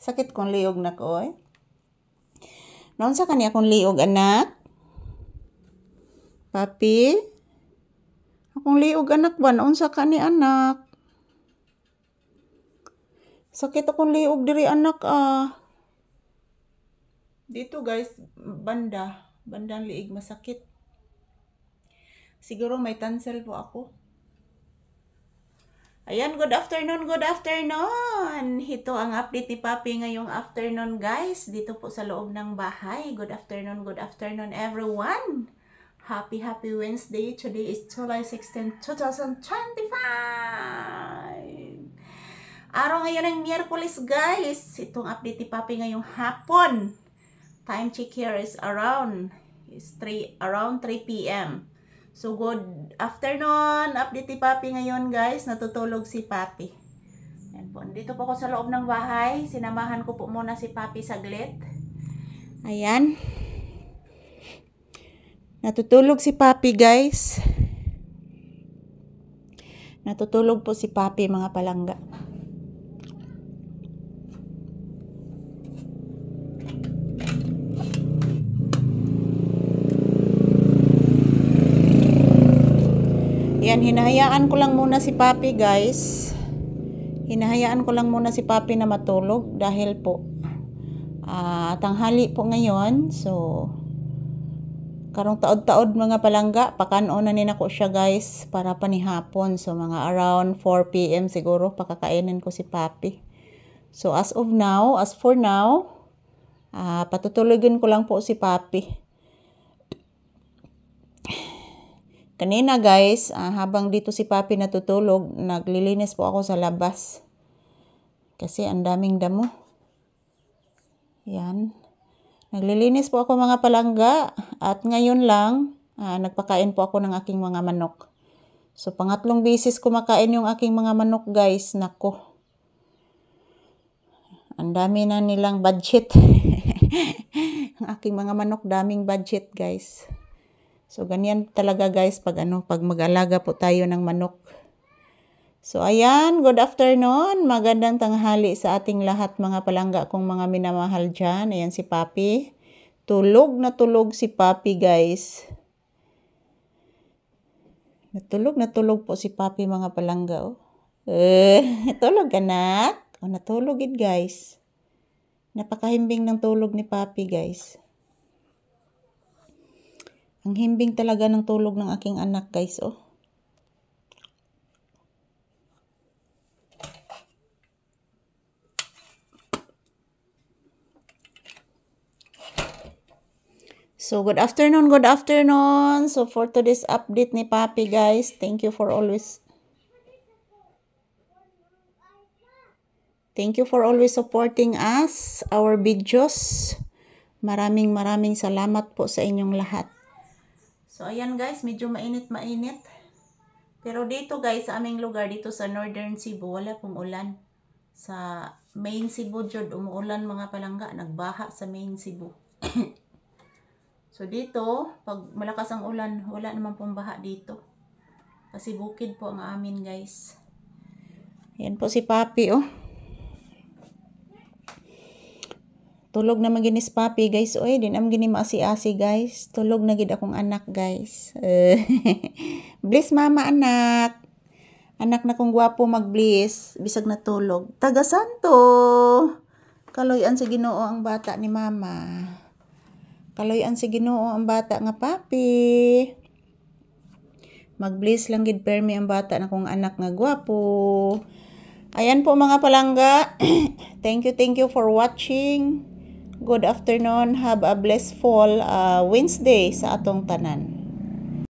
Sakit kong liog na ko eh. Noon sa kanya akong liog anak. Papi. Akong liog anak ba? Noon sa kani anak. Sakit akong liog diri anak ah. Dito guys, bandang liig masakit. Siguro may tonsil po ako. Ayan, good afternoon, good afternoon. Ito ang update ni Papi ngayong afternoon guys. Dito po sa loob ng bahay. Good afternoon everyone. Happy Wednesday. Today is July 16, 2025. Araw ngayon ng Miyerkules guys. Itong update ni Papi ngayong hapon. Time check here is around 3 p.m. So, good afternoon. Update ni Papi ngayon, guys. Natutulog si Papi. Ayan po. Dito po ako sa loob ng bahay. Sinamahan ko po muna si Papi saglit. Ayan. Natutulog si Papi, guys. Natutulog po si Papi, mga palangga. Yan, hinahayaan ko lang muna si Papi guys. Hinahayaan ko lang muna si Papi na matulog dahil po tanghali po ngayon. So, karong taod-taod mga palangga, pakanon na ninako siya guys para panihapon. So, mga around 4 p.m. siguro pakakainin ko si Papi. So, as for now, patutulogin ko lang po si Papi. Kanina guys, habang dito si Papi natutulog, naglilinis po ako sa labas. Kasi ang daming damo. Yan. Naglilinis po ako mga palangga. At ngayon lang, nagpakain po ako ng aking mga manok. So, pangatlong bisis kumakain yung aking mga manok guys. Nako. Ang dami na nilang budget. Ang aking mga manok, daming budget guys. So, ganyan talaga guys pag mag-alaga po tayo ng manok. So, ayan, good afternoon. Magandang tanghali sa ating lahat mga palangga kong mga minamahal dyan. Ayan si Papi. Tulog na tulog si Papi guys. Natulog po si Papi mga palangga. Oh. Tulog anak. Natulog it guys. Napakahimbing ng tulog ni Papi guys. Ang himbing talaga ng tulog ng aking anak, guys, oh. So, good afternoon. So, for today's update ni Papi, guys, thank you for always supporting us, our videos. Maraming salamat po sa inyong lahat. So, ayan guys, medyo mainit. Pero dito guys, sa aming lugar, dito sa Northern Cebu, wala pong ulan. Sa main Cebu, jud umuulan mga palangga, nagbaha sa main Cebu. So, dito, pag malakas ang ulan, wala naman pong baha dito. Kasi bukid po ang amin guys. Ayan po si Papi, oh. Tulog na maginis Papi guys. Oy, din am gini maasi-asi guys. Tulog na gid akong anak guys. Bless mama anak. Anak na kong gwapo mag-bless. Bisag na tulog. Taga Santo. Kaloyan sa Ginoo ang bata ni mama. Kaloyan sa Ginoo ang bata nga Papi. Mag-bless lang gid permi ang bata na kong anak nga gwapo. Ayan po mga palangga. Thank you for watching. Good afternoon. Have a blissful Wednesday sa atong tanan.